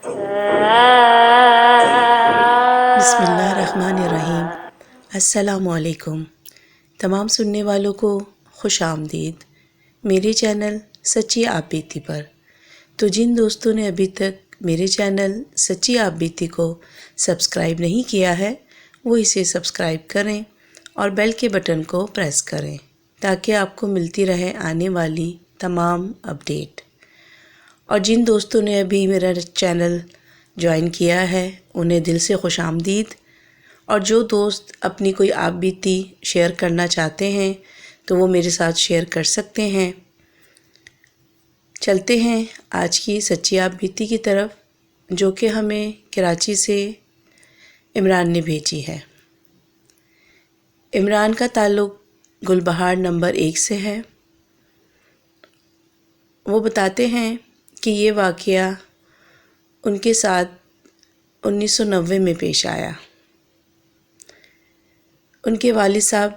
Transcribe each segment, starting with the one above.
بسم اللہ الرحمن الرحیم۔ السلام علیکم تمام سننے والوں کو خوش آمدید میرے چینل سچی آپ بیتی پر۔ تو جن دوستوں نے ابھی تک میرے چینل سچی آپ بیتی کو سبسکرائب نہیں کیا ہے وہ اسے سبسکرائب کریں اور بیل کے بٹن کو پریس کریں تاکہ آپ کو ملتی رہے آنے والی تمام اپڈیٹ۔ اور جن دوستوں نے ابھی میرا چینل جوائن کیا ہے انہیں دل سے خوش آمدید، اور جو دوست اپنی کوئی آپ بیتی شیئر کرنا چاہتے ہیں تو وہ میرے ساتھ شیئر کر سکتے ہیں۔ چلتے ہیں آج کی سچی آپ بیتی کی طرف، جو کہ ہمیں کراچی سے عمران نے بھیجی ہے۔ عمران کا تعلق گل بہار نمبر 1 سے ہے۔ وہ بتاتے ہیں کہ یہ واقعہ ان کے ساتھ 1990 میں پیش آیا۔ ان کے والد صاحب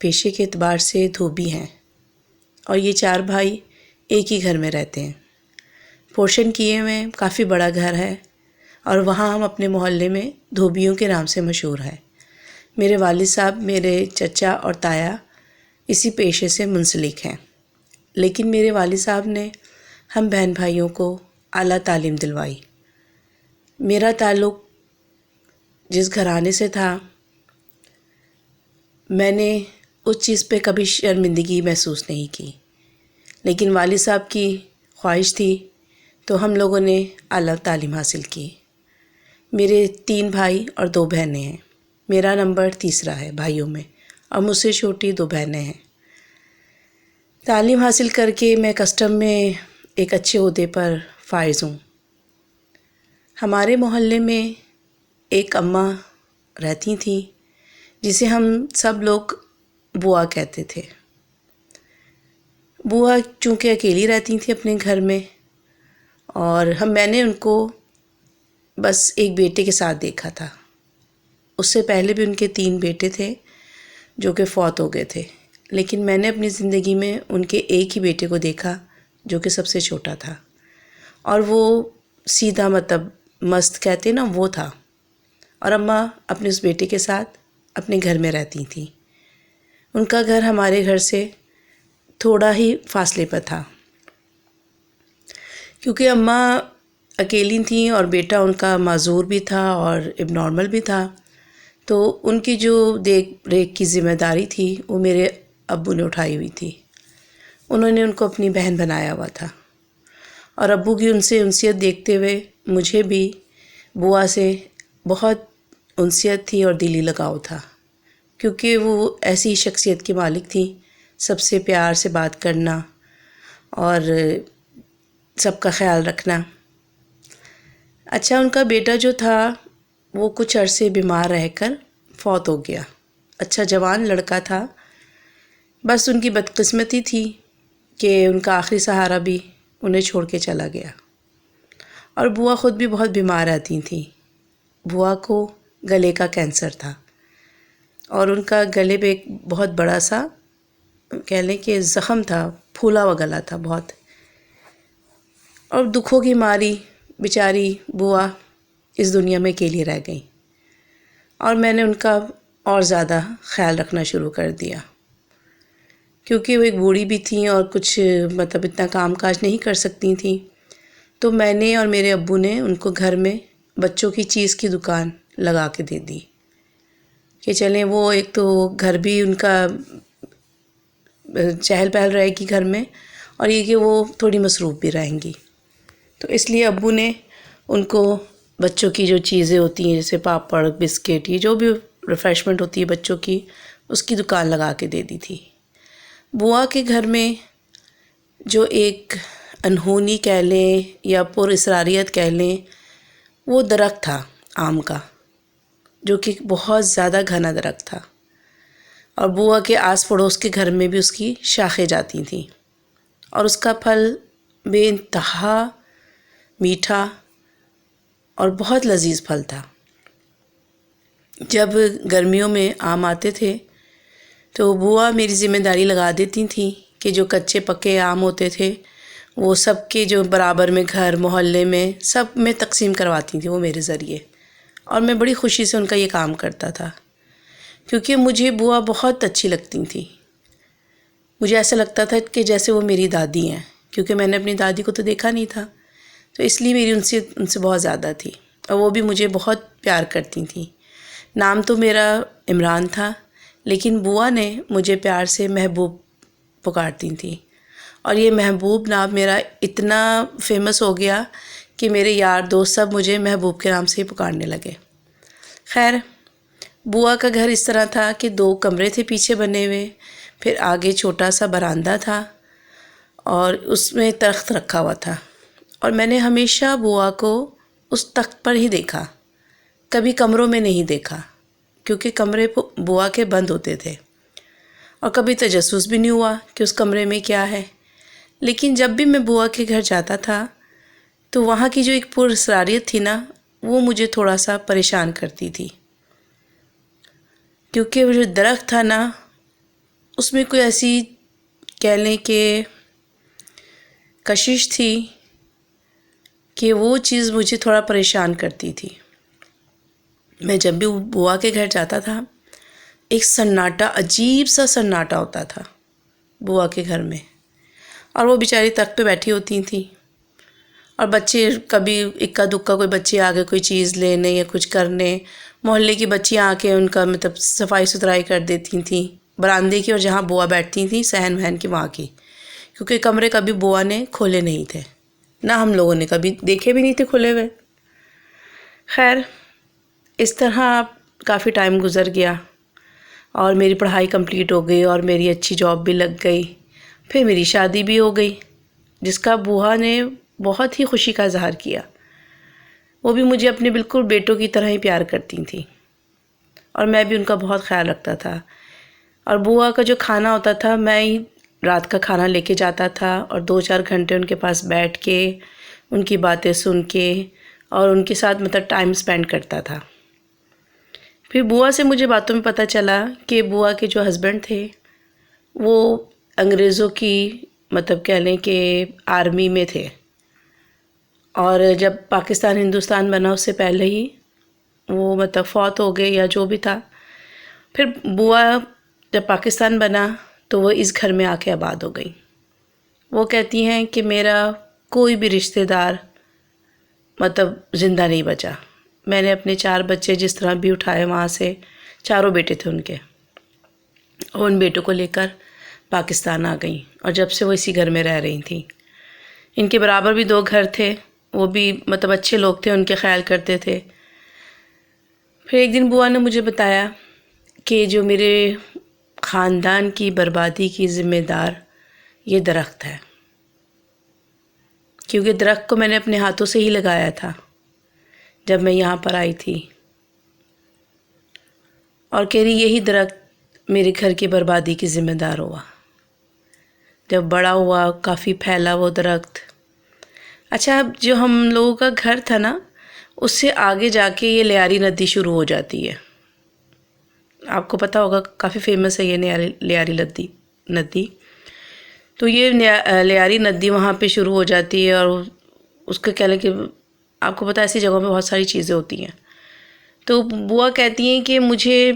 پیشے کے اعتبار سے دھوبی ہیں اور یہ 4 بھائی ایک ہی گھر میں رہتے ہیں۔ پورشن کیے ہوئے کافی بڑا گھر ہے اور وہاں ہم اپنے محلے میں دھوبیوں کے نام سے مشہور ہے۔ میرے والد صاحب، میرے چچا اور تایا اسی پیشے سے منسلک ہیں، لیکن میرے والد صاحب نے ہم بہن بھائیوں کو اعلیٰ تعلیم دلوائی۔ میرا تعلق جس گھرانے سے تھا، میں نے اس چیز پہ کبھی شرمندگی محسوس نہیں کی، لیکن والد صاحب کی خواہش تھی تو ہم لوگوں نے اعلیٰ تعلیم حاصل کی۔ میرے 3 بھائی اور 2 بہنیں ہیں۔ میرا نمبر 3 ہے بھائیوں میں، اور مجھ سے چھوٹی 2 بہنیں ہیں۔ تعلیم حاصل کر کے میں کسٹم میں ایک اچھے عہدے پر فائز ہوں۔ ہمارے محلے میں ایک اماں رہتی تھیں جسے ہم سب لوگ بوا کہتے تھے۔ بوا چونکہ اکیلی رہتی تھیں اپنے گھر میں، اور میں نے ان کو بس ایک بیٹے کے ساتھ دیکھا تھا۔ اس سے پہلے بھی ان کے 3 بیٹے تھے جو کہ فوت ہو گئے تھے، لیکن میں نے اپنی زندگی میں ان کے ایک ہی بیٹے کو دیکھا جو کہ سب سے چھوٹا تھا، اور وہ سیدھا مطلب مست کہتے نا وہ تھا۔ اور اماں اپنے اس بیٹے کے ساتھ اپنے گھر میں رہتی تھیں۔ ان کا گھر ہمارے گھر سے تھوڑا ہی فاصلے پر تھا، کیونکہ اماں اکیلی تھیں اور بیٹا ان کا معذور بھی تھا اور اب نارمل بھی تھا، تو ان کی جو دیکھ ریکھ کی ذمہ داری تھی وہ میرے ابو نے اٹھائی ہوئی تھی۔ انہوں نے ان کو اپنی بہن بنایا ہوا تھا، اور ابو کی ان سے انسیت دیکھتے ہوئے مجھے بھی بوا سے بہت انسیت تھی اور دلی لگاؤ تھا، کیونکہ وہ ایسی شخصیت کی مالک تھیں، سب سے پیار سے بات کرنا اور سب کا خیال رکھنا۔ اچھا، ان کا بیٹا جو تھا وہ کچھ عرصے بیمار رہ کر فوت ہو گیا۔ اچھا جوان لڑکا تھا، بس ان کی بدقسمتی تھی کہ ان کا آخری سہارا بھی انہیں چھوڑ کے چلا گیا۔ اور بوا خود بھی بہت بیمار رہتی تھیں۔ بوا کو گلے کا کینسر تھا، اور ان کا گلے پہ ایک بہت بڑا سا کہہ لیں کہ زخم تھا، پھولا ہوا گلا تھا بہت، اور دکھوں کی ماری بیچاری بوا اس دنیا میں اکیلی رہ گئی، اور میں نے ان کا اور زیادہ خیال رکھنا شروع کر دیا، کیونکہ وہ ایک بوڑھی بھی تھیں اور کچھ مطلب اتنا کام کاج نہیں کر سکتی تھیں۔ تو میں نے اور میرے ابو نے ان کو گھر میں بچوں کی چیز کی دکان لگا کے دے دی کہ چلیں، وہ ایک تو گھر بھی ان کا چہل پہل رہے گی گھر میں، اور یہ کہ وہ تھوڑی مصروف بھی رہیں گی۔ تو اس لیے ابو نے ان کو بچوں کی جو چیزیں ہوتی ہیں جیسے پاپڑ، بسکٹ، یہ جو بھی ریفریشمنٹ ہوتی ہے بچوں کی، اس کی دکان لگا کے دے دی تھی۔ بوا کے گھر میں جو ایک انہونی کہہ لیں یا پر اسراریت کہہ لیں، وہ درخت تھا آم کا، جو کہ بہت زیادہ گھنا درخت تھا، اور بوا کے آس پڑوس کے گھر میں بھی اس کی شاخیں جاتی تھیں، اور اس کا پھل بے انتہا میٹھا اور بہت لذیذ پھل تھا۔ جب گرمیوں میں آم آتے تھے تو بوا میری ذمہ داری لگا دیتی تھیں کہ جو کچے پکے آم ہوتے تھے وہ سب کے جو برابر میں گھر محلے میں سب میں تقسیم کرواتی تھیں وہ میرے ذریعے، اور میں بڑی خوشی سے ان کا یہ کام کرتا تھا، کیونکہ مجھے بوا بہت اچھی لگتی تھیں۔ مجھے ایسا لگتا تھا کہ جیسے وہ میری دادی ہیں، کیونکہ میں نے اپنی دادی کو تو دیکھا نہیں تھا، تو اس لیے میری ان سے بہت زیادہ تھی، اور وہ بھی مجھے بہت پیار کرتی تھیں۔ نام تو میرا عمران تھا، لیکن بوا نے مجھے پیار سے محبوب پکارتی تھیں، اور یہ محبوب نام میرا اتنا فیمس ہو گیا کہ میرے یار دوست سب مجھے محبوب کے نام سے ہی پکارنے لگے۔ خیر، بوا کا گھر اس طرح تھا کہ 2 کمرے تھے پیچھے بنے ہوئے، پھر آگے چھوٹا سا برآمدہ تھا، اور اس میں تخت رکھا ہوا تھا، اور میں نے ہمیشہ بوا کو اس تخت پر ہی دیکھا، کبھی کمروں میں نہیں دیکھا، کیونکہ کمرے بوا کے بند ہوتے تھے، اور کبھی تجسس بھی نہیں ہوا کہ اس کمرے میں کیا ہے۔ لیکن جب بھی میں بوا کے گھر جاتا تھا تو وہاں کی جو ایک پراسراریت تھی نا، وہ مجھے تھوڑا سا پریشان کرتی تھی، کیونکہ وہ جو درخت تھا نا، اس میں کوئی ایسی کہہ لیں کہ کشش تھی کہ وہ چیز مجھے تھوڑا پریشان کرتی تھی۔ میں جب بھی بوا کے گھر جاتا تھا، ایک سناٹا، عجیب سا سناٹا ہوتا تھا بوا کے گھر میں، اور وہ بیچاری تخت پہ بیٹھی ہوتی تھیں، اور بچے کبھی اکا دکا کوئی بچے آگے کوئی چیز لینے یا کچھ کرنے، محلے کی بچیاں آ کے ان کا مطلب صفائی ستھرائی کر دیتی تھیں برآمدے کی، اور جہاں بوا بیٹھتی تھیں صحن وہن کی وہاں کی، کیونکہ کمرے کبھی بوا نے کھولے نہیں تھے، نہ ہم لوگوں نے کبھی دیکھے بھی نہیں تھے کھلے ہوئے۔ خیر، اس طرح کافی ٹائم گزر گیا، اور میری پڑھائی کمپلیٹ ہو گئی، اور میری اچھی جاب بھی لگ گئی، پھر میری شادی بھی ہو گئی، جس کا بوا نے بہت ہی خوشی کا اظہار کیا۔ وہ بھی مجھے اپنے بالکل بیٹوں کی طرح ہی پیار کرتی تھیں، اور میں بھی ان کا بہت خیال رکھتا تھا، اور بوا کا جو کھانا ہوتا تھا میں ہی رات کا کھانا لے کے جاتا تھا، اور 2-4 گھنٹے ان کے پاس بیٹھ کے ان کی باتیں سن کے اور ان کے ساتھ مطلب ٹائم سپینڈ کرتا تھا۔ پھر بوا سے مجھے باتوں میں پتہ چلا کہ بوا کے جو ہسبینڈ تھے وہ انگریزوں کی مطلب کہہ لیں کہ آرمی میں تھے، اور جب پاکستان ہندوستان بنا اس سے پہلے ہی وہ مطلب فوت ہو گئے یا جو بھی تھا۔ پھر بوا جب پاکستان بنا تو وہ اس گھر میں آ کے آباد ہو گئی۔ وہ کہتی ہیں کہ میرا کوئی بھی رشتہ دار مطلب زندہ نہیں بچا، میں نے اپنے 4 بچے جس طرح بھی اٹھائے وہاں سے، 4 بیٹے تھے ان کے، اور ان بیٹوں کو لے کر پاکستان آ گئیں، اور جب سے وہ اسی گھر میں رہ رہی تھیں۔ ان کے برابر بھی 2 گھر تھے، وہ بھی مطلب اچھے لوگ تھے، ان کے خیال کرتے تھے۔ پھر ایک دن بوا نے مجھے بتایا کہ جو میرے خاندان کی بربادی کی ذمہ دار یہ درخت ہے، کیونکہ درخت کو میں نے اپنے ہاتھوں سے ہی لگایا تھا جب میں یہاں پر آئی تھی، اور کہہ رہی یہی درخت میرے گھر کی بربادی کی ذمہ دار ہوا۔ جب بڑا ہوا، کافی پھیلا وہ درخت۔ اچھا، جو ہم لوگوں کا گھر تھا نا، اس سے آگے جا کے یہ لیاری ندی شروع ہو جاتی ہے، آپ کو پتہ ہوگا کافی فیمس ہے یہ لیاری ندی۔ تو یہ لیاری ندی وہاں پہ شروع ہو جاتی ہے، اور اس کا کہہ لیں کہ آپ کو پتہ ہے ایسی جگہوں پہ بہت ساری چیزیں ہوتی ہیں۔ تو بوا کہتی ہیں کہ مجھے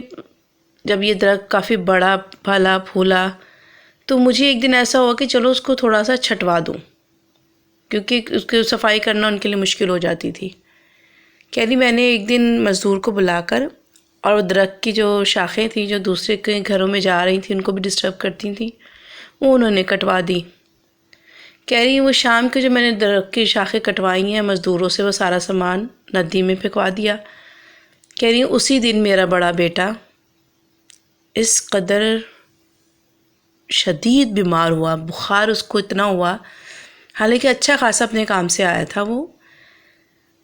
جب یہ درخت کافی بڑا پھلا پھولا تو مجھے ایک دن ایسا ہوا کہ چلو اس کو تھوڑا سا چھٹوا دوں، کیونکہ اس کی صفائی کرنا ان کے لیے مشکل ہو جاتی تھی۔ کہہ رہی میں نے ایک دن مزدور کو بلا کر، اور وہ درخت کی جو شاخیں تھیں جو دوسرے کے گھروں میں جا رہی تھیں ان کو بھی ڈسٹرب کرتی تھیں، وہ انہوں نے کٹوا دی۔ کہہ رہی وہ شام کے جو میں نے درخت کی شاخیں کٹوائی ہیں مزدوروں سے، وہ سارا سامان ندی میں پھینکوا دیا۔ کہہ رہی اسی دن میرا بڑا بیٹا اس قدر شدید بیمار ہوا، بخار اس کو اتنا ہوا، حالانکہ اچھا خاصا اپنے کام سے آیا تھا، وہ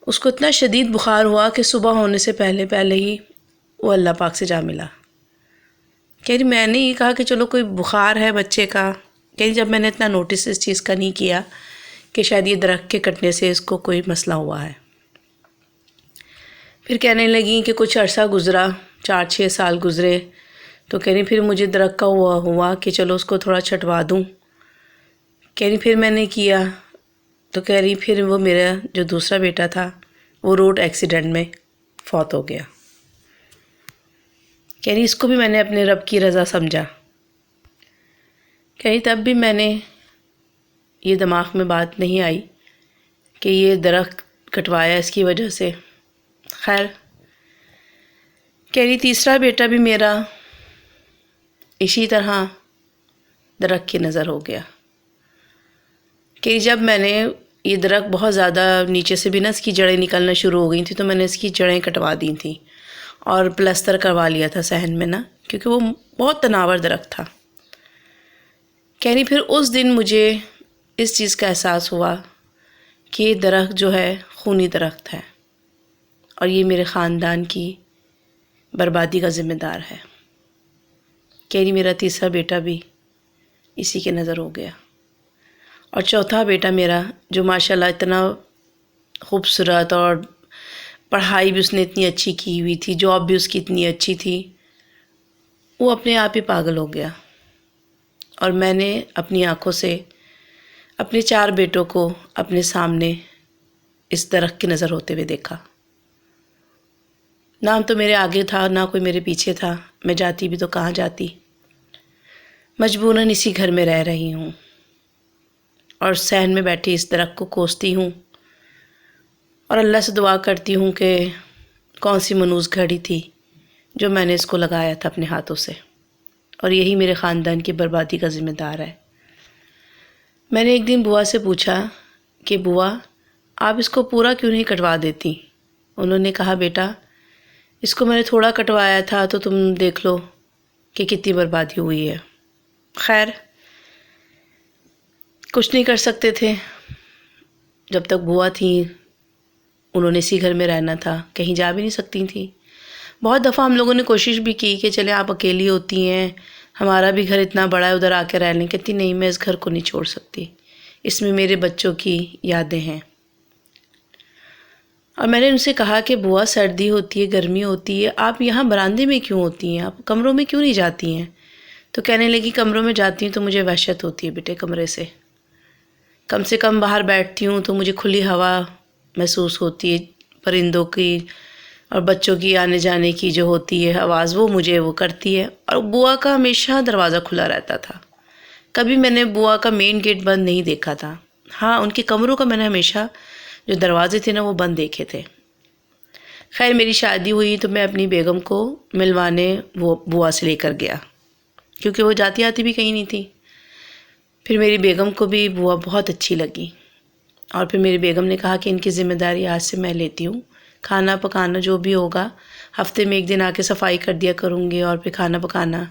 اس کو اتنا شدید بخار ہوا کہ صبح ہونے سے پہلے ہی وہ اللہ پاک سے جا ملا۔ کہہ رہی میں نے یہ کہا کہ چلو کوئی بخار ہے بچے کا، کہہ رہی جب میں نے اتنا نوٹس اس چیز کا نہیں کیا کہ شاید یہ درخت کے کٹنے سے اس کو کوئی مسئلہ ہوا ہے۔ پھر کہنے لگیں کہ کچھ عرصہ گزرا، 4-6 سال گزرے، تو کہہ رہی پھر مجھے درخت کا ہوا کہ چلو اس کو تھوڑا چھٹوا دوں۔ کہہ رہی پھر میں نے کیا، تو کہہ رہی پھر وہ میرا جو دوسرا بیٹا تھا وہ روڈ ایکسیڈنٹ میں فوت ہو گیا. کہہ رہی اس کو بھی میں نے اپنے رب کی رضا سمجھا. کہہ رہی تب بھی میں نے یہ دماغ میں بات نہیں آئی کہ یہ درخت کٹوایا اس کی وجہ سے. خیر کہہ رہی تیسرا بیٹا بھی میرا اسی طرح درخت کی نظر ہو گیا. کہ جب میں نے یہ درخت بہت زیادہ نیچے سے بھی نا اس کی جڑیں نکلنا شروع ہو گئی تھیں تو میں نے اس کی جڑیں کٹوا دی تھیں اور پلستر کروا لیا تھا صحن میں نا، کیونکہ وہ بہت تناور درخت تھا. کہہ رہی پھر اس دن مجھے اس چیز کا احساس ہوا کہ یہ درخت جو ہے خونی درخت ہے اور یہ میرے خاندان کی بربادی کا ذمہ دار ہے. کہہ رہی میرا تیسرا بیٹا بھی اسی کے نظر ہو گیا اور چوتھا بیٹا میرا جو ماشاءاللہ اتنا خوبصورت اور پڑھائی بھی اس نے اتنی اچھی کی ہوئی تھی، جاب بھی اس کی اتنی اچھی تھی، وہ اپنے آپ ہی پاگل ہو گیا. اور میں نے اپنی آنکھوں سے اپنے 4 بیٹوں کو اپنے سامنے اس درخت کی نظر ہوتے ہوئے دیکھا. نہ تو میرے آگے تھا نہ کوئی میرے پیچھے تھا، میں جاتی بھی تو کہاں جاتی. مجبوراً اسی گھر میں رہ رہی ہوں اور صحن میں بیٹھی اس درخت کو کوستی ہوں اور اللہ سے دعا کرتی ہوں کہ کون سی منوس گھڑی تھی جو میں نے اس کو لگایا تھا اپنے ہاتھوں سے، اور یہی میرے خاندان کی بربادی کا ذمہ دار ہے. میں نے ایک دن بوا سے پوچھا کہ بوا آپ اس کو پورا کیوں نہیں کٹوا دیتی؟ انہوں نے کہا بیٹا اس کو میں نے تھوڑا کٹوایا تھا تو تم دیکھ لو کہ کتنی بربادی ہوئی ہے. خیر کچھ نہیں کر سکتے تھے، جب تک بوا تھیں انہوں نے اسی گھر میں رہنا تھا، کہیں جا بھی نہیں سکتی تھیں. بہت دفعہ ہم لوگوں نے کوشش بھی کی کہ چلے آپ اکیلی ہوتی ہیں، ہمارا بھی گھر اتنا بڑا ہے ادھر آ کے رہ لیں. کہتی نہیں میں اس گھر کو نہیں چھوڑ سکتی، اس میں میرے بچوں کی یادیں ہیں. اور میں نے ان سے کہا کہ بوا سردی ہوتی ہے گرمی ہوتی ہے، آپ یہاں برآمدے میں کیوں ہوتی ہیں، آپ کمروں میں کیوں نہیں جاتی ہیں؟ تو کہنے لگی کمروں میں جاتی ہوں تو مجھے وحشت ہوتی ہے بیٹے کمرے سے کم باہر بیٹھتی ہوں تو مجھے کھلی ہوا محسوس ہوتی ہے، پرندوں کی اور بچوں کی آنے جانے کی جو ہوتی ہے آواز وہ مجھے وہ کرتی ہے. اور بوا کا ہمیشہ دروازہ کھلا رہتا تھا، کبھی میں نے بوا کا مین گیٹ بند نہیں دیکھا تھا. ہاں ان کے کمروں کا میں نے ہمیشہ جو دروازے تھے نا وہ بند دیکھے تھے. خیر میری شادی ہوئی تو میں اپنی بیگم کو ملوانے وہ بوا سے لے کر گیا کیونکہ وہ جاتی آتی بھی کہیں نہیں تھی. پھر میری بیگم کو بھی بوا بہت اچھی لگی اور پھر میری بیگم نے کہا کہ ان کی ذمہ داری آج سے میں لیتی ہوں، کھانا پکانا جو بھی ہوگا ہفتے میں 1 دن آ کے صفائی کر دیا کروں گی اور پھر کھانا پکانا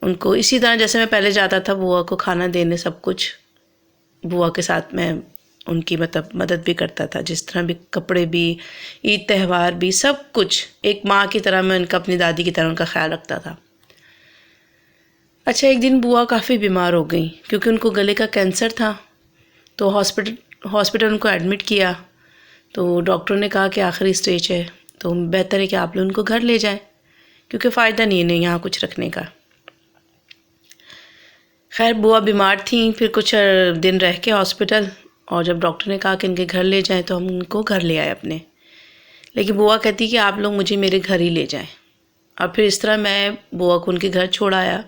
ان کو اسی طرح جیسے میں پہلے جاتا تھا بوا کو کھانا دینے، سب کچھ بوا کے ساتھ میں ان کی مدد بھی کرتا تھا، جس طرح بھی کپڑے بھی عید تہوار بھی سب کچھ ایک ماں کی طرح میں ان کا اپنی دادی کی طرح ان کا خیال رکھتا تھا. اچھا ایک دن بوا کافی بیمار ہو گئیں کیونکہ ان کو گلے کا کینسر تھا، تو ہاسپٹل ان کو ایڈمٹ کیا تو ڈاکٹر نے کہا کہ آخری اسٹیج ہے تو بہتر ہے کہ آپ لوگ ان کو گھر لے جائیں کیونکہ فائدہ نہیں ہے یہاں کچھ رکھنے کا. خیر بوا بیمار تھیں، پھر کچھ دن رہ کے ہاسپٹل، اور جب ڈاکٹر نے کہا کہ ان کے گھر لے جائیں تو ہم ان کو گھر لے آئے اپنے. لیکن بوا کہتی کہ آپ لوگ مجھے میرے گھر ہی لے جائیں. اور پھر اس طرح میں بوا کو ان کے گھر چھوڑ آیا.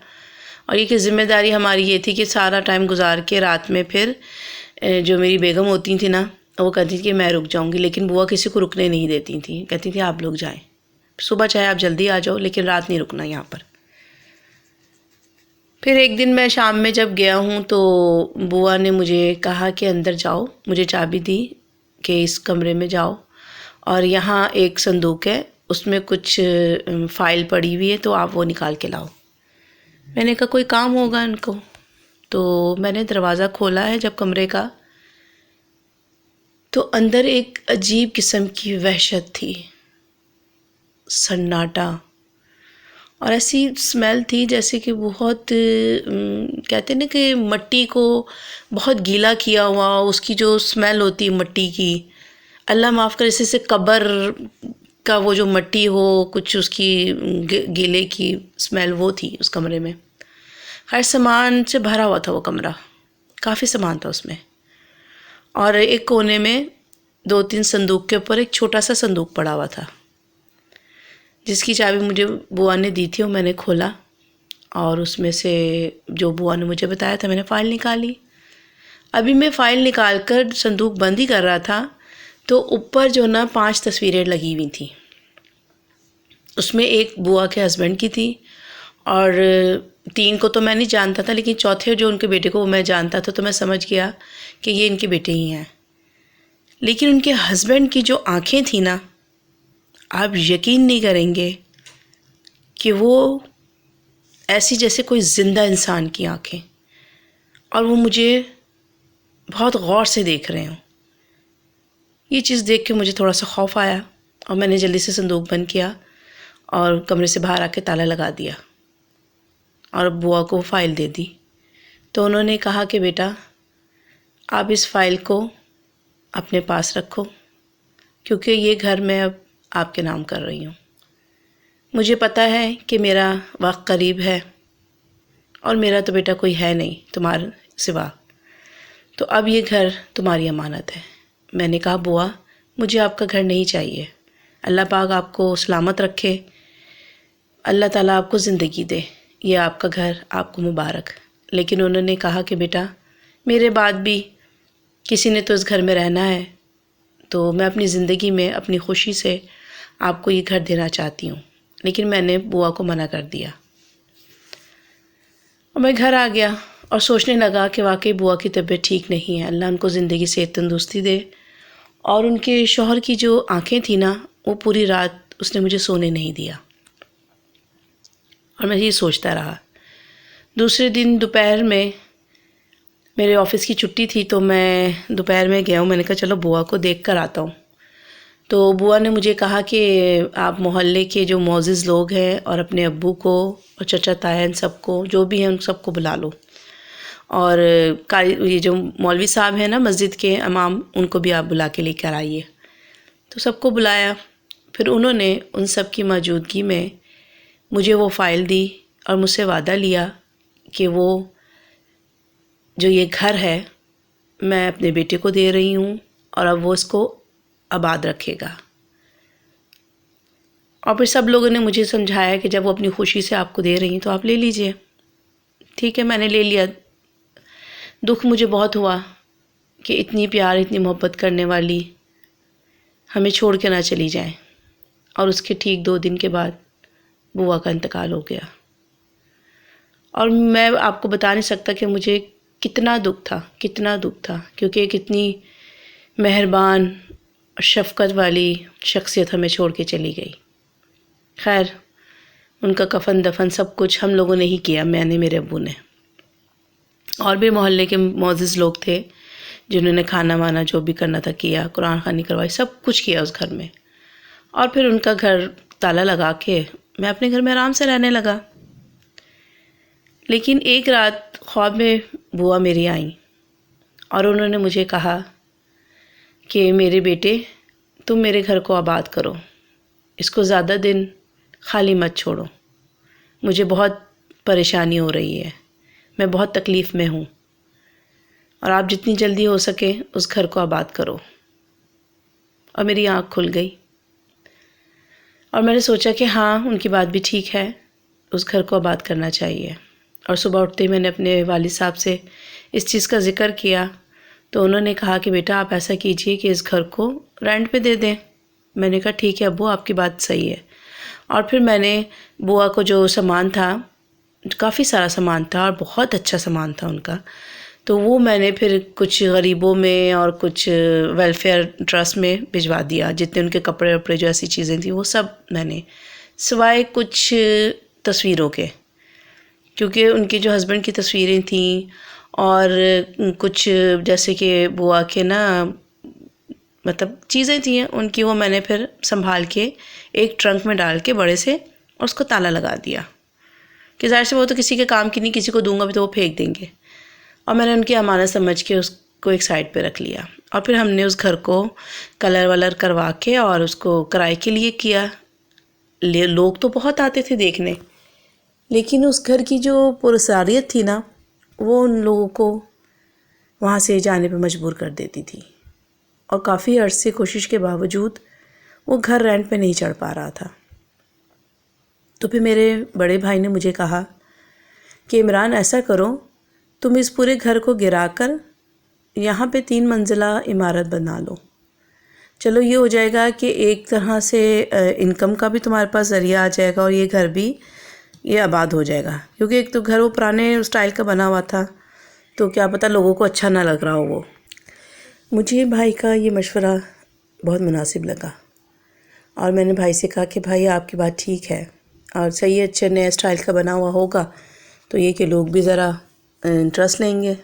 اور یہ کہ ذمہ داری ہماری یہ تھی کہ سارا ٹائم گزار کے رات میں پھر جو میری بیگم ہوتی تھیں نا وہ کہتی تھی کہ میں رک جاؤں گی، لیکن بوا کسی کو رکنے نہیں دیتی تھیں، کہتی تھی آپ لوگ جائیں، صبح چاہے آپ جلدی آ جاؤ لیکن رات نہیں رکنا یہاں پر. پھر ایک دن میں شام میں جب گیا ہوں تو بوا نے مجھے کہا کہ اندر جاؤ، مجھے چابی دی کہ اس کمرے میں جاؤ اور یہاں ایک صندوق ہے اس میں کچھ فائل پڑی ہوئی ہے تو آپ وہ نکال کے لاؤ. میں نے کہا کوئی کام ہوگا ان کو، تو میں نے دروازہ کھولا ہے جب کمرے کا تو اندر ایک عجیب قسم کی وحشت تھی، سناٹا، اور ایسی اسمیل تھی جیسے کہ بہت کہتے ہیں نا کہ مٹی کو بہت گیلا کیا ہوا اس کی جو اسمیل ہوتی مٹی کی، اللہ معاف کرے جیسے قبر کا وہ جو مٹی ہو کچھ اس کی گیلے کی اسمیل وہ تھی اس کمرے میں. خیر سامان سے بھرا ہوا تھا وہ کمرہ، کافی سامان تھا اس میں، اور ایک کونے میں 2-3 صندوق کے اوپر ایک چھوٹا سا صندوق پڑا ہوا تھا، جس کی چابی مجھے بوا نے دی تھی، اور میں نے کھولا اور اس میں سے جو بوا نے مجھے بتایا تھا میں نے فائل نکالی۔ ابھی میں فائل نکال کر صندوق بند ہی کر رہا تھا تو اوپر جو نا 5 تصویریں لگی ہوئی تھیں۔ اس میں ایک بوا کے ہسبینڈ کی تھی، اور 3 کو تو میں نہیں جانتا تھا، لیکن چوتھے جو ان کے بیٹے کو وہ میں جانتا تھا، تو میں سمجھ گیا کہ یہ ان کے بیٹے ہی ہیں۔ لیکن ان کے ہسبینڈ کی جو آنکھیں تھیں نا، آپ یقین نہیں کریں گے کہ وہ ایسی جیسے کوئی زندہ انسان کی آنکھیں، اور وہ مجھے بہت غور سے دیکھ رہے ہوں۔ یہ چیز دیکھ کے مجھے تھوڑا سا خوف آیا، اور میں نے جلدی سے صندوق بند کیا اور کمرے سے باہر آ کے تالا لگا دیا اور بوا کو فائل دے دی۔ تو انہوں نے کہا کہ بیٹا آپ اس فائل کو اپنے پاس رکھو، کیونکہ یہ گھر میں اب آپ کے نام کر رہی ہوں۔ مجھے پتہ ہے کہ میرا وقت قریب ہے، اور میرا تو بیٹا کوئی ہے نہیں تمہارے سوا، تو اب یہ گھر تمہاری امانت ہے۔ میں نے کہا بوا مجھے آپ کا گھر نہیں چاہیے، اللہ پاک آپ کو سلامت رکھے، اللہ تعالیٰ آپ کو زندگی دے، یہ آپ کا گھر آپ کو مبارک۔ لیکن انہوں نے کہا کہ بیٹا میرے بعد بھی کسی نے تو اس گھر میں رہنا ہے، تو میں اپنی زندگی میں اپنی خوشی سے آپ کو یہ گھر دینا چاہتی ہوں۔ لیکن میں نے بوا کو منع کر دیا، اور میں گھر آ گیا اور سوچنے لگا کہ واقعی بوا کی طبیعت ٹھیک نہیں ہے، اللہ ان کو زندگی صحت تندرستی دے۔ اور ان کے شوہر کی جو آنکھیں تھیں نا، وہ پوری رات اس نے مجھے سونے نہیں دیا، اور میں یہ سوچتا رہا۔ دوسرے دن دوپہر میں میرے آفس کی چھٹی تھی، تو میں دوپہر میں گیا ہوں، میں نے کہا چلو بوا کو دیکھ کر آتا ہوں۔ تو بوا نے مجھے کہا کہ آپ محلے کے جو معزز لوگ ہیں اور اپنے ابو کو اور چچا تایا ان سب کو جو بھی ہیں ان سب کو بلا لو، اور یہ جو مولوی صاحب ہیں نا مسجد کے امام، ان کو بھی آپ بلا کے لے کر آئیے۔ تو سب کو بلایا، پھر انہوں نے ان سب کی موجودگی میں مجھے وہ فائل دی اور مجھ سے وعدہ لیا کہ وہ جو یہ گھر ہے میں اپنے بیٹے کو دے رہی ہوں، اور اب وہ اس کو آباد رکھے گا۔ اور پھر سب لوگوں نے مجھے سمجھایا کہ جب وہ اپنی خوشی سے آپ کو دے رہی ہیں تو آپ لے لیجئے۔ ٹھیک ہے، میں نے لے لیا۔ دکھ مجھے بہت ہوا کہ اتنی پیار اتنی محبت کرنے والی ہمیں چھوڑ کے نہ چلی جائیں، اور اس کے ٹھیک 2 دن کے بعد بوا کا انتقال ہو گیا۔ اور میں آپ کو بتا نہیں سکتا کہ مجھے کتنا دکھ تھا، کیونکہ ایک اتنی مہربان شفقت والی شخصیت ہمیں چھوڑ کے چلی گئی۔ خیر ان کا کفن دفن سب کچھ ہم لوگوں نے ہی کیا، میں نے، میرے ابو نے، اور بھی محلے کے معزز لوگ تھے جنہوں نے کھانا وانا جو بھی کرنا تھا کیا، قرآن خوانی کروائی، سب کچھ کیا اس گھر میں۔ اور پھر ان کا گھر تالا لگا کے میں اپنے گھر میں آرام سے رہنے لگا۔ لیکن ایک رات خواب میں بوا میری آئیں، اور انہوں نے مجھے کہا کہ میرے بیٹے تم میرے گھر کو آباد کرو، اس کو زیادہ دن خالی مت چھوڑو، مجھے بہت پریشانی ہو رہی ہے، میں بہت تکلیف میں ہوں، اور آپ جتنی جلدی ہو سکے اس گھر کو آباد کرو۔ اور میری آنکھ کھل گئی، اور میں نے سوچا کہ ہاں ان کی بات بھی ٹھیک ہے، اس گھر کو آباد کرنا چاہیے۔ اور صبح اٹھتے ہی میں نے اپنے والد صاحب سے اس چیز کا ذکر کیا، تو انہوں نے کہا کہ بیٹا آپ ایسا کیجئے کہ اس گھر کو رینٹ پہ دے دیں۔ میں نے کہا ٹھیک ہے ابو آپ کی بات صحیح ہے۔ اور پھر میں نے بوا کو جو سامان تھا، کافی سارا سامان تھا اور بہت اچھا سامان تھا ان کا، تو وہ میں نے پھر کچھ غریبوں میں اور کچھ ویلفیئر ٹرسٹ میں بھجوا دیا، جتنے ان کے کپڑے وپڑے جو ایسی چیزیں تھیں وہ سب میں نے، سوائے کچھ تصویروں کے، کیونکہ ان کے جو ہسبینڈ کی تصویریں تھیں اور کچھ جیسے کہ بوا کے نا مطلب چیزیں تھیں ان کی، وہ میں نے پھر سنبھال کے ایک ٹرنک میں ڈال کے بڑے سے اور اس کو تالا لگا دیا کہ ظاہر سے وہ تو کسی کے کام کی نہیں، کسی کو دوں گا بھی تو وہ پھینک دیں گے، اور میں نے ان کی امانت سمجھ کے اس کو ایک سائڈ پہ رکھ لیا۔ اور پھر ہم نے اس گھر کو کلر ولر کروا کے اور اس کو کرائے کے لیے کیا۔ لوگ تو بہت آتے تھے دیکھنے، لیکن اس گھر کی جو پراسرار تھی نا، وہ ان لوگوں کو وہاں سے جانے پہ مجبور کر دیتی تھی، اور کافی عرصے کوشش کے باوجود وہ گھر رینٹ پہ نہیں چڑھ پا رہا تھا۔ تو پھر میرے بڑے بھائی نے مجھے کہا کہ عمران ایسا کرو، تم اس پورے گھر کو گرا کر یہاں پہ 3 منزلہ عمارت بنا لو، چلو یہ ہو جائے گا کہ ایک طرح سے انکم کا بھی تمہارے پاس ذریعہ آ جائے گا، اور یہ گھر بھی یہ آباد ہو جائے گا، کیونکہ ایک تو گھر وہ پرانے اسٹائل کا بنا ہوا تھا، تو کیا پتہ لوگوں کو اچھا نہ لگ رہا ہو وہ۔ مجھے بھائی کا یہ مشورہ بہت مناسب لگا، اور میں نے بھائی سے کہا کہ بھائی آپ کی بات ٹھیک ہے، اور صحیح اچھے نئے اسٹائل کا بنا ہوا ہوگا تو یہ کہ لوگ بھی ذرا انٹرسٹ لیں گے۔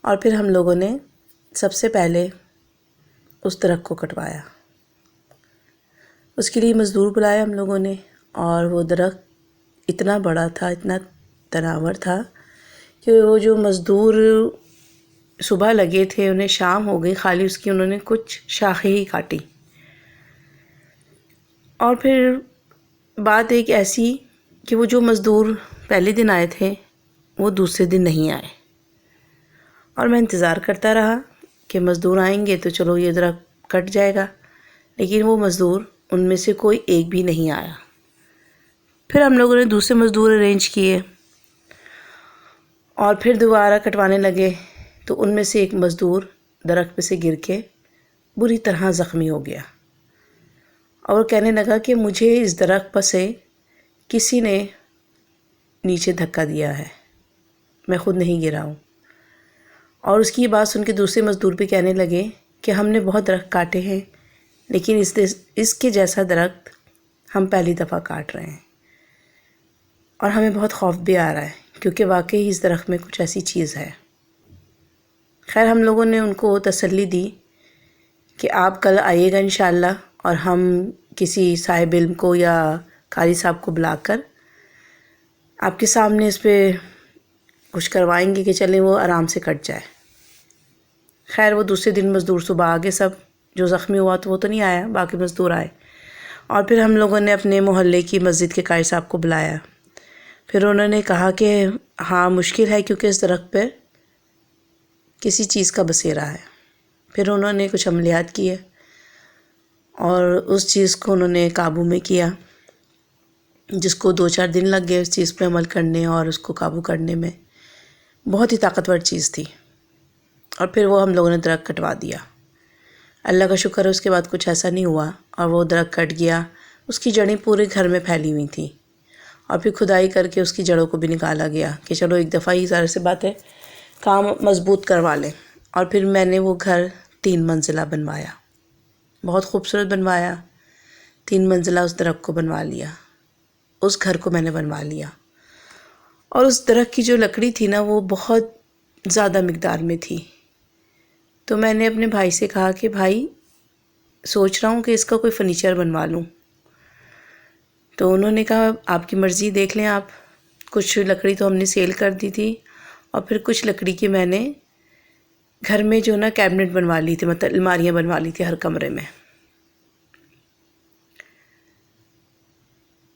اور پھر ہم لوگوں نے سب سے پہلے اس درخت کو کٹوایا، اس کے لیے مزدور بلایا ہم لوگوں نے، اور وہ درخت اتنا بڑا تھا، اتنا تناور تھا کہ وہ جو مزدور صبح لگے تھے انہیں شام ہو گئی، خالی اس کی انہوں نے کچھ شاخیں ہی کاٹی۔ اور پھر بات ایک ایسی کہ وہ جو مزدور پہلے دن آئے تھے وہ دوسرے دن نہیں آئے، اور میں انتظار کرتا رہا کہ مزدور آئیں گے تو چلو یہ درخت کٹ جائے گا، لیکن وہ مزدور ان میں سے کوئی ایک بھی نہیں آیا۔ پھر ہم لوگوں نے دوسرے مزدور ارینج کیے، اور پھر دوبارہ کٹوانے لگے، تو ان میں سے ایک مزدور درخت پہ سے گر کے بری طرح زخمی ہو گیا، اور وہ کہنے لگا کہ مجھے اس درخت پر سے کسی نے نیچے دھکا دیا ہے، میں خود نہیں گرا ہوں۔ اور اس کی یہ بات سن کے دوسرے مزدور بھی کہنے لگے کہ ہم نے بہت درخت کاٹے ہیں، لیکن اس کے جیسا درخت ہم پہلی دفعہ کاٹ رہے ہیں، اور ہمیں بہت خوف بھی آ رہا ہے، کیونکہ واقعی اس درخت میں کچھ ایسی چیز ہے۔ خیر ہم لوگوں نے ان کو تسلی دی کہ آپ کل آئیے گا انشاءاللہ، اور ہم کسی صاحب علم کو یا قاری صاحب کو بلا کر آپ کے سامنے اس پہ کچھ کروائیں گے کہ چلیں وہ آرام سے کٹ جائے۔ خیر وہ دوسرے دن مزدور صبح آگے، سب جو زخمی ہوا تو وہ تو نہیں آیا، باقی مزدور آئے، اور پھر ہم لوگوں نے اپنے محلے کی مسجد کے قاری صاحب کو بلایا۔ پھر انہوں نے کہا کہ ہاں مشکل ہے، کیونکہ اس درخت پہ کسی چیز کا بسیرا ہے۔ پھر انہوں نے کچھ عملیات کیے، اور اس چیز کو انہوں نے قابو میں کیا، جس کو 2-4 دن لگ گئے اس چیز پہ عمل کرنے اور اس کو قابو کرنے میں۔ بہت ہی طاقتور چیز تھی، اور پھر وہ ہم لوگوں نے درخت کٹوا دیا۔ اللہ کا شکر ہے اس کے بعد کچھ ایسا نہیں ہوا، اور وہ درخت کٹ گیا۔ اس کی جڑیں پورے گھر میں پھیلی ہوئی تھیں، اور پھر کھدائی کر کے اس کی جڑوں کو بھی نکالا گیا کہ چلو ایک دفعہ ہی ظاہر سی بات ہے کام مضبوط کروا لیں۔ اور پھر میں نے وہ گھر 3 منزلہ بنوایا، بہت خوبصورت بنوایا، 3 منزلہ اس درخت کو بنوا لیا، اس گھر کو میں نے بنوا لیا۔ اور اس درخت کی جو لکڑی تھی نا وہ بہت زیادہ مقدار میں تھی، تو میں نے اپنے بھائی سے کہا کہ بھائی سوچ رہا ہوں کہ اس کا کوئی فرنیچر بنوا لوں۔ تو انہوں نے کہا آپ کی مرضی، دیکھ لیں آپ۔ کچھ لکڑی تو ہم نے سیل کر دی تھی، اور پھر کچھ لکڑی کی میں نے گھر میں جو نا کیبنٹ بنوا لی تھی، مطلب الماریاں بنوا لی تھی ہر کمرے میں۔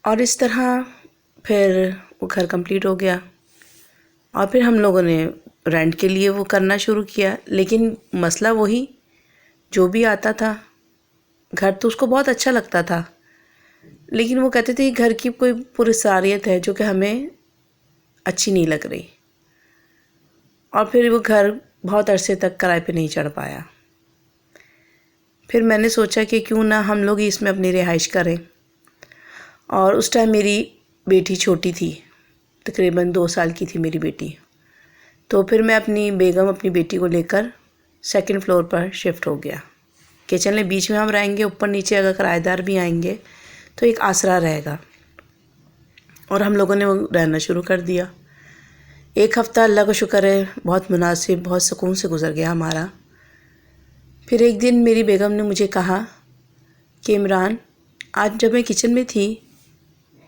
اور اس طرح پھر وہ گھر کمپلیٹ ہو گیا، اور پھر ہم لوگوں نے رینٹ کے لیے وہ کرنا شروع کیا۔ لیکن مسئلہ وہی، جو بھی آتا تھا گھر تو اس کو بہت اچھا لگتا تھا، لیکن وہ کہتے تھے کہ گھر کی کوئی پراسرار ہے جو کہ ہمیں اچھی نہیں لگ رہی، اور پھر وہ گھر بہت عرصے تک کرائے پہ نہیں چڑھ پایا۔ پھر میں نے سوچا کہ کیوں نہ ہم لوگ ہی اس میں اپنی رہائش کریں، اور اس ٹائم میری بیٹی چھوٹی تھی، تقریباً 2 سال کی تھی میری بیٹی۔ تو پھر میں اپنی بیگم اپنی بیٹی کو لے کر 2nd فلور پر شفٹ ہو گیا کہ چلیں بیچ میں ہم رہیں گے، اوپر نیچے اگر کرایہ دار بھی آئیں گے تو ایک آسرا رہے گا۔ اور ہم لوگوں نے وہ رہنا شروع کر دیا۔ 1 ہفتہ اللہ کا شکر ہے بہت مناسب، بہت سکون سے گزر گیا ہمارا۔ پھر ایک دن میری بیگم نے مجھے کہا کہ عمران، آج جب میں کچن میں تھی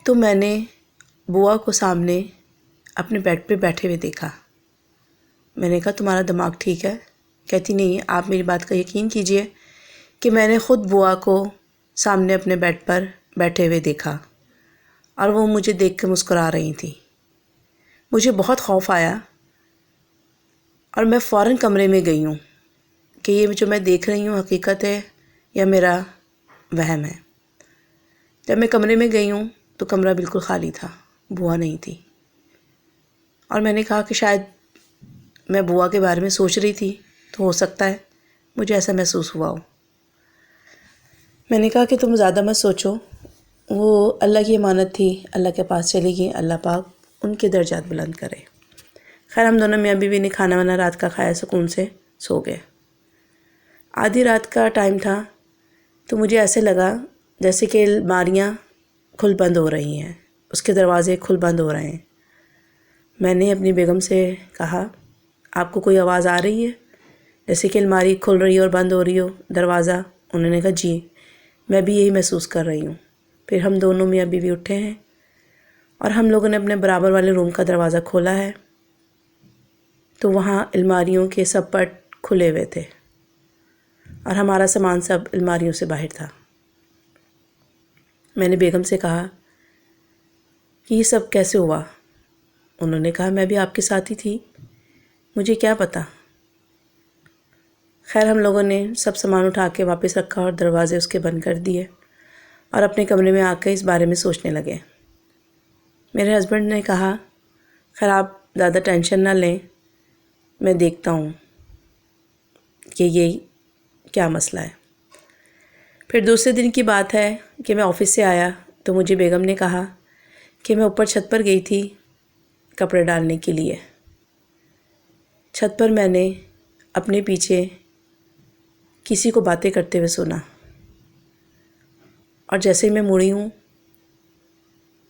تو میں نے بوا کو سامنے اپنے بیڈ پہ بیٹھے ہوئے دیکھا۔ میں نے کہا تمہارا دماغ ٹھیک ہے؟ کہتی نہیں، آپ میری بات کا یقین کیجئے کہ میں نے خود بوا کو سامنے اپنے بیڈ پر بیٹھے ہوئے دیکھا، اور وہ مجھے دیکھ کے مسکرا رہی تھیں۔ مجھے بہت خوف آیا، اور میں فوراً کمرے میں گئی ہوں کہ یہ جو میں دیکھ رہی ہوں حقیقت ہے یا میرا وہم ہے۔ جب میں کمرے میں گئی ہوں تو کمرہ بالکل خالی تھا، بوا نہیں تھی، اور میں نے کہا کہ شاید میں بوا کے بارے میں سوچ رہی تھی تو ہو سکتا ہے مجھے ایسا محسوس ہوا ہو۔ میں نے کہا کہ تم زیادہ مت سوچو، وہ اللہ کی امانت تھی، اللہ کے پاس چلی گئی، اللہ پاک ان کے درجات بلند کرے۔ خیر ہم دونوں میاں بیوی نے کھانا وانا رات کا کھایا، سکون سے سو گئے۔ آدھی رات کا ٹائم تھا تو مجھے ایسے لگا جیسے کہ الماریاں کھل بند ہو رہی ہیں، اس کے دروازے کھل بند ہو رہے ہیں۔ میں نے اپنی بیگم سے کہا آپ کو کوئی آواز آ رہی ہے جیسے کہ الماری کھل رہی ہے اور بند ہو رہی ہو دروازہ؟ انہوں نے کہا جی میں بھی یہی محسوس کر رہی ہوں۔ پھر ہم دونوں میاں بیوی اٹھے ہیں اور ہم لوگوں نے اپنے برابر والے روم کا دروازہ کھولا ہے تو وہاں الماریوں کے سب پٹ کھلے ہوئے تھے اور ہمارا سامان سب الماریوں سے باہر تھا۔ میں نے بیگم سے کہا کہ یہ سب کیسے ہوا؟ انہوں نے کہا میں بھی آپ کے ساتھ ہی تھی، مجھے کیا پتہ۔ خیر ہم لوگوں نے سب سامان اٹھا کے واپس رکھا اور دروازے اس کے بند کر دیے اور اپنے کمرے میں آ کے اس بارے میں سوچنے لگے۔ میرے ہسبینڈ نے کہا خیر آپ زیادہ ٹینشن نہ لیں، میں دیکھتا ہوں کہ یہ کیا مسئلہ ہے۔ پھر دوسرے دن کی بات ہے کہ میں آفس سے آیا تو مجھے بیگم نے کہا کہ میں اوپر چھت پر گئی تھی کپڑے ڈالنے کے لیے۔ چھت پر میں نے اپنے پیچھے کسی کو باتیں کرتے ہوئے سنا، اور جیسے ہی میں مڑی ہوں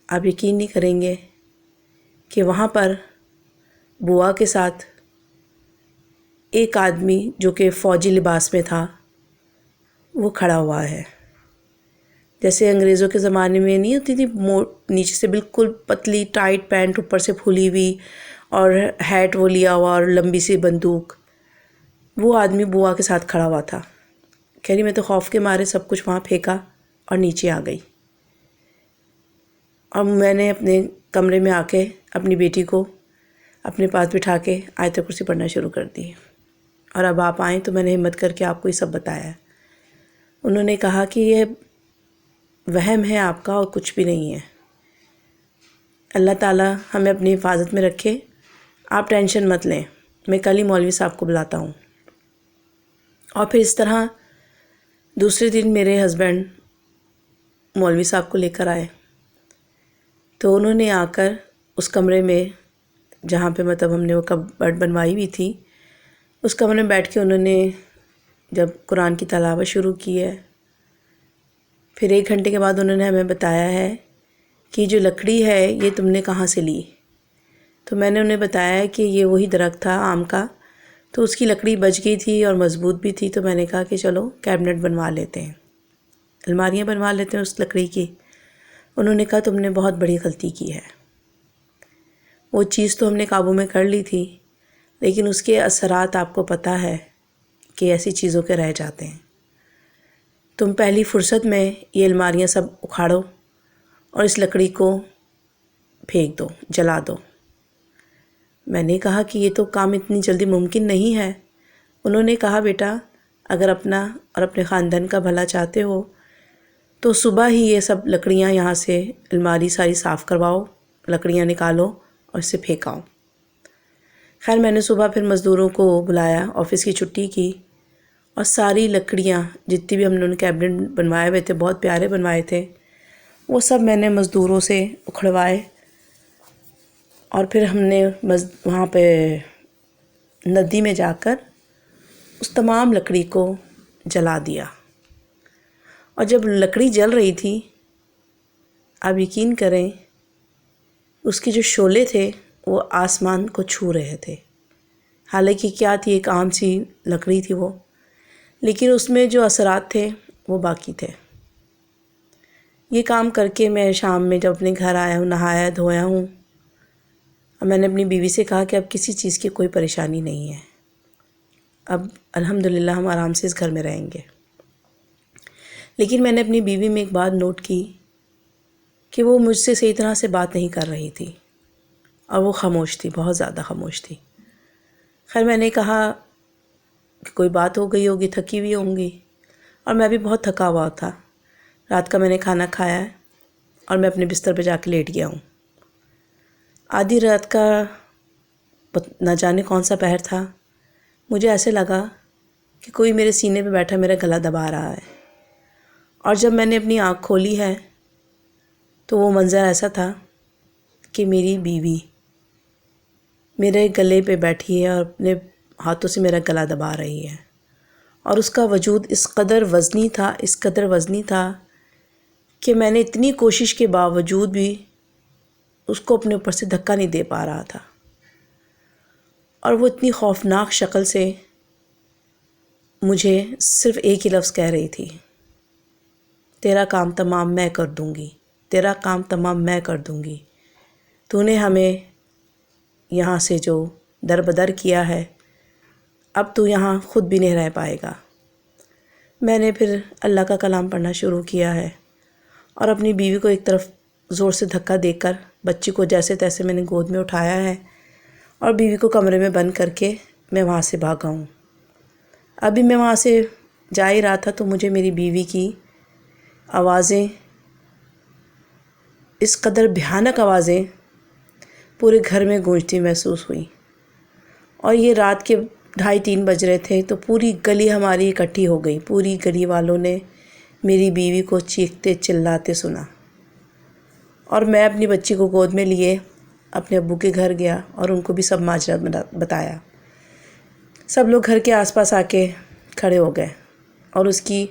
آپ یقین نہیں کریں گے کہ وہاں پر بوا کے ساتھ ایک آدمی جو کہ فوجی لباس میں تھا وہ کھڑا ہوا ہے۔ جیسے انگریزوں کے زمانے میں نہیں ہوتی تھی نیچے سے بالکل پتلی ٹائٹ پینٹ، اوپر سے پھولی ہوئی اور ہیٹ وہ لیا ہوا اور لمبی سی بندوق، وہ آدمی بوا کے ساتھ کھڑا ہوا تھا۔ کہہ رہی میں تو خوف کے مارے سب کچھ وہاں پھینکا اور نیچے آ گئی، اور میں نے اپنے کمرے میں آ کے اپنی بیٹی کو اپنے پاس بٹھا کے آیت کرسی پڑھنا شروع کر دی، اور اب آپ آئیں تو میں نے ہمت کر کے آپ کو یہ سب بتایا ہے۔ انہوں نے کہا کہ یہ وہم ہے آپ کا اور کچھ بھی نہیں ہے، اللہ تعالیٰ ہمیں اپنی حفاظت میں رکھے، آپ ٹینشن مت لیں، میں کل ہی مولوی صاحب کو بلاتا ہوں۔ اور پھر اس طرح دوسرے دن میرے ہسبینڈ مولوی صاحب کو لے کر آئے تو انہوں نے آ کر اس کمرے میں جہاں پہ مطلب ہم نے وہ کبرڈ بنوائی ہوئی تھی اس کمرے میں بیٹھ کے انہوں نے جب قرآن کی تلاوت شروع کی ہے، پھر 1 گھنٹے کے بعد انہوں نے ہمیں بتایا ہے کہ جو لکڑی ہے یہ تم نے کہاں سے لی؟ تو میں نے انہیں بتایا کہ یہ وہی درخت تھا آم کا، تو اس کی لکڑی بچ گئی تھی اور مضبوط بھی تھی، تو میں نے کہا کہ چلو کیبنٹ بنوا لیتے ہیں، الماریاں بنوا لیتے ہیں اس لکڑی کی۔ انہوں نے کہا تم نے بہت بڑی غلطی کی ہے، وہ چیز تو ہم نے قابو میں کر لی تھی لیکن اس کے اثرات آپ کو پتہ ہے کہ ایسی چیزوں کے رہ جاتے ہیں۔ تم پہلی فرصت میں یہ الماریاں سب اکھاڑو اور اس لکڑی کو پھینک دو، جلا دو۔ میں نے کہا کہ یہ تو کام اتنی جلدی ممکن نہیں ہے۔ انہوں نے کہا بیٹا اگر اپنا اور اپنے خاندان کا بھلا چاہتے ہو تو صبح ہی یہ سب لکڑیاں یہاں سے الماری ساری صاف کرواؤ، لکڑیاں نکالو اور اسے پھینکاؤ۔ خیر میں نے صبح پھر مزدوروں کو بلایا، آفس کی چھٹی کی، اور ساری لکڑیاں جتنی بھی ہم نے کیبنٹ بنوائے ہوئے تھے، بہت پیارے بنوائے تھے، وہ سب میں نے مزدوروں سے اکھڑوائے، اور پھر ہم نے وہاں پہ ندی میں جا کر اس تمام لکڑی کو جلا دیا۔ اور جب لکڑی جل رہی تھی آپ یقین کریں اس کے جو شعلے تھے وہ آسمان کو چھو رہے تھے، حالانکہ کیا تھی ایک عام سی لکڑی تھی وہ، لیکن اس میں جو اثرات تھے وہ باقی تھے۔ یہ کام کر کے میں شام میں جب اپنے گھر آیا ہوں، نہایا دھویا ہوں، اور میں نے اپنی بیوی سے کہا کہ اب کسی چیز کی کوئی پریشانی نہیں ہے، اب الحمدللہ ہم آرام سے اس گھر میں رہیں گے۔ لیکن میں نے اپنی بیوی میں ایک بات نوٹ کی کہ وہ مجھ سے صحیح طرح سے بات نہیں کر رہی تھی، اور وہ خاموش تھی، بہت زیادہ خاموش تھی۔ خیر میں نے کہا کہ کوئی بات ہو گئی ہوگی، تھکی ہوئی ہوں گی، اور میں بھی بہت تھکا ہوا تھا. رات کا میں نے کھانا کھایا ہے اور میں اپنے بستر پہ جا کے لیٹ گیا ہوں. آدھی رات کا نہ جانے کون سا پہر تھا، مجھے ایسے لگا کہ کوئی میرے سینے پہ بیٹھا میرا گلا دبا رہا ہے. اور جب میں نے اپنی آنکھ کھولی ہے تو وہ منظر ایسا تھا کہ میری بیوی میرے گلے پہ بیٹھی ہے اور اپنے ہاتھوں سے میرا گلا دبا رہی ہے، اور اس کا وجود اس قدر وزنی تھا کہ میں نے اتنی کوشش کے باوجود بھی اس کو اپنے اوپر سے دھکا نہیں دے پا رہا تھا. اور وہ اتنی خوفناک شکل سے مجھے صرف ایک ہی لفظ کہہ رہی تھی، تیرا کام تمام میں کر دوں گی، تیرا کام تمام میں کر دوں گی. تو نے ہمیں یہاں سے جو دربدر کیا ہے، اب تو یہاں خود بھی نہیں رہ پائے گا. میں نے پھر اللہ کا کلام پڑھنا شروع کیا ہے اور اپنی بیوی کو ایک طرف زور سے دھکا دے کر بچی کو جیسے تیسے میں نے گود میں اٹھایا ہے اور بیوی کو کمرے میں بند کر کے میں وہاں سے بھاگا ہوں. ابھی میں وہاں سے جا ہی رہا تھا تو مجھے میری بیوی کی آوازیں، اس قدر بھیانک آوازیں پورے گھر میں گونجتی محسوس ہوئی. اور یہ رات کے 2:30-3 بج رہے تھے تو پوری گلی ہماری اکٹھی ہو گئی. پوری گلی والوں نے میری بیوی کو چیختے چلاتے سنا، اور میں اپنی بچی کو گود میں لیے اپنے ابو کے گھر گیا اور ان کو بھی سب ماجرا بتایا. سب لوگ گھر کے آس پاس آ کے کھڑے ہو گئے اور اس کی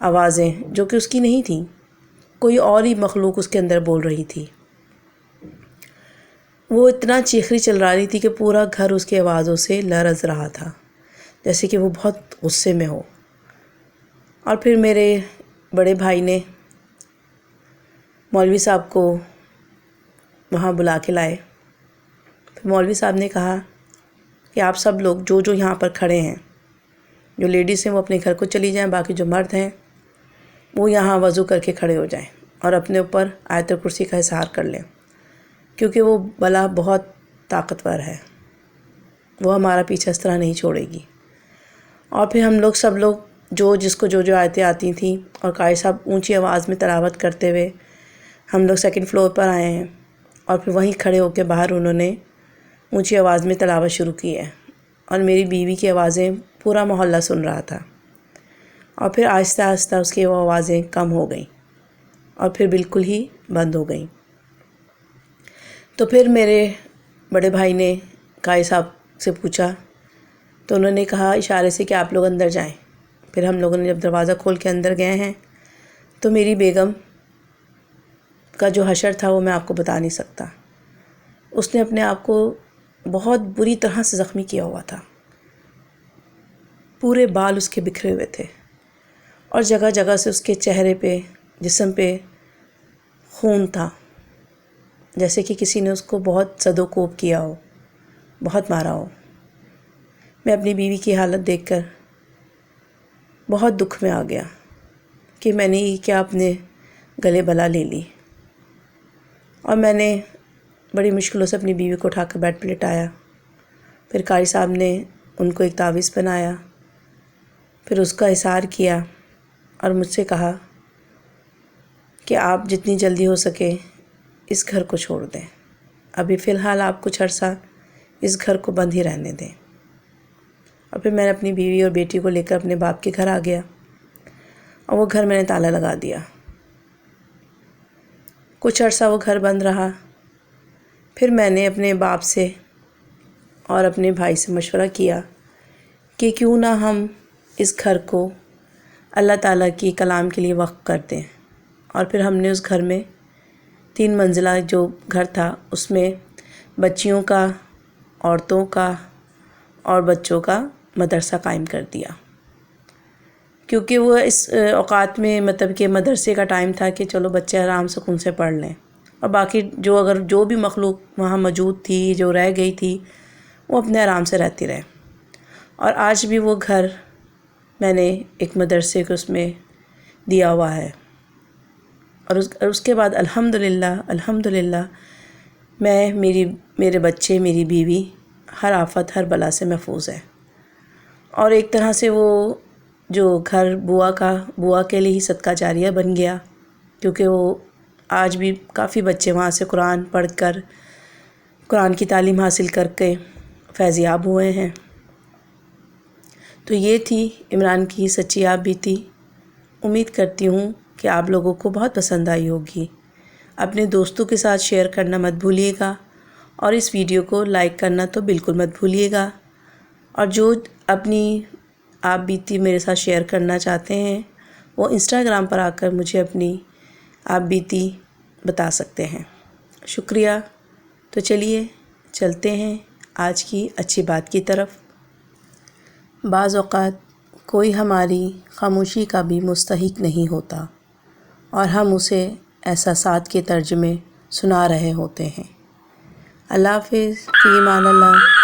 آوازیں جو کہ اس کی نہیں تھیں، کوئی اور ہی مخلوق اس کے اندر بول رہی تھی، وہ اتنا چیخری چل رہی تھی کہ پورا گھر اس کی آوازوں سے لرز رہا تھا، جیسے کہ وہ بہت غصے میں ہو. اور پھر میرے بڑے بھائی نے مولوی صاحب کو وہاں بلا کے لائے. پھر مولوی صاحب نے کہا کہ آپ سب لوگ جو یہاں پر کھڑے ہیں، جو لیڈیز ہیں وہ اپنے گھر کو چلی جائیں، باقی جو مرد ہیں وہ یہاں وضو کر کے کھڑے ہو جائیں اور اپنے اوپر آیت الکرسی کا اظہار کر لیں، کیونکہ وہ بلا بہت طاقتور ہے، وہ ہمارا پیچھا اس طرح نہیں چھوڑے گی. اور پھر ہم لوگ سب لوگ جس کو جو آیتیں آتی تھیں، اور قاری صاحب اونچی آواز میں تلاوت کرتے ہوئے ہم لوگ 2nd فلور پر آئے ہیں، اور پھر وہیں کھڑے ہو کے باہر انہوں نے اونچی آواز میں تلاوت شروع کی ہے، اور میری بیوی کی آوازیں پورا محلہ سن رہا تھا. اور پھر آہستہ آہستہ اس کی وہ آوازیں کم ہو گئیں اور پھر بالکل ہی بند ہو گئیں. تو پھر میرے بڑے بھائی نے قاری صاحب سے پوچھا تو انہوں نے کہا اشارے سے کہ آپ لوگ اندر جائیں. پھر ہم لوگوں نے جب دروازہ کھول کے اندر گئے ہیں تو میری بیگم کا جو حشر تھا وہ میں آپ کو بتا نہیں سکتا. اس نے اپنے آپ کو بہت بری طرح سے زخمی کیا ہوا تھا، پورے بال اس کے بکھرے ہوئے تھے، اور جگہ جگہ سے اس کے چہرے پہ، جسم پہ خون تھا، جیسے کہ کسی نے اس کو بہت زد و کوب کیا ہو، بہت مارا ہو. میں اپنی بیوی کی حالت دیکھ کر بہت دکھ میں آ گیا کہ میں نے یہ کیا اپنے گلے بلا لے لی. اور میں نے بڑی مشکلوں سے اپنی بیوی کو اٹھا کر بیڈ پہ لٹایا. پھر قاری صاحب نے ان کو ایک تعویذ بنایا، پھر اس کا اظہار کیا اور مجھ سے کہا کہ آپ جتنی جلدی ہو سکے اس گھر کو چھوڑ دیں، ابھی فی الحال آپ کچھ عرصہ اس گھر کو بند ہی رہنے دیں. اور پھر میں نے اپنی بیوی اور بیٹی کو لے کر اپنے باپ کے گھر آ گیا، اور وہ گھر میں نے تالا لگا دیا. کچھ عرصہ وہ گھر بند رہا. پھر میں نے اپنے باپ سے اور اپنے بھائی سے مشورہ کیا کہ کیوں نہ ہم اس گھر کو اللہ تعالیٰ کی کلام کے لیے وقف کر دیں. اور پھر ہم نے اس گھر میں 3 منزلہ جو گھر تھا اس میں بچیوں کا، عورتوں کا اور بچوں کا مدرسہ قائم کر دیا، کیونکہ وہ اس اوقات میں مطلب کہ مدرسے کا ٹائم تھا کہ چلو بچے آرام سکون سے پڑھ لیں، اور باقی جو بھی مخلوق وہاں موجود تھی، جو رہ گئی تھی، وہ اپنے آرام سے رہتی رہے. اور آج بھی وہ گھر میں نے ایک مدرسے کو اس میں دیا ہوا ہے. اور اس کے بعد الحمدللہ میں میرے بچے، میری بیوی ہر آفت ہر بلا سے محفوظ ہے، اور ایک طرح سے وہ جو گھر بوا کے لیے ہی صدقہ جاریہ بن گیا، کیونکہ وہ آج بھی کافی بچے وہاں سے قرآن پڑھ کر، قرآن کی تعلیم حاصل کر کے فیض یاب ہوئے ہیں۔ تو یہ تھی عمران کی سچی آپ بیتی۔ امید کرتی ہوں کہ آپ لوگوں کو بہت پسند آئی ہوگی۔ اپنے دوستوں کے ساتھ شیئر کرنا مت بھولیے گا، اور اس ویڈیو کو لائک کرنا تو بالکل مت بھولیے گا، اور جو اپنی آپ بیتی میرے ساتھ شیئر کرنا چاہتے ہیں وہ انسٹاگرام پر آ کر مجھے اپنی آپ بیتی بتا سکتے ہیں۔ شکریہ۔ تو چلیے چلتے ہیں آج کی اچھی بات کی طرف۔ بعض اوقات کوئی ہماری خاموشی کا بھی مستحق نہیں ہوتا، اور ہم اسے احساسات کے ترجمے سنا رہے ہوتے ہیں۔ اللہ حافظ، فی امان اللہ۔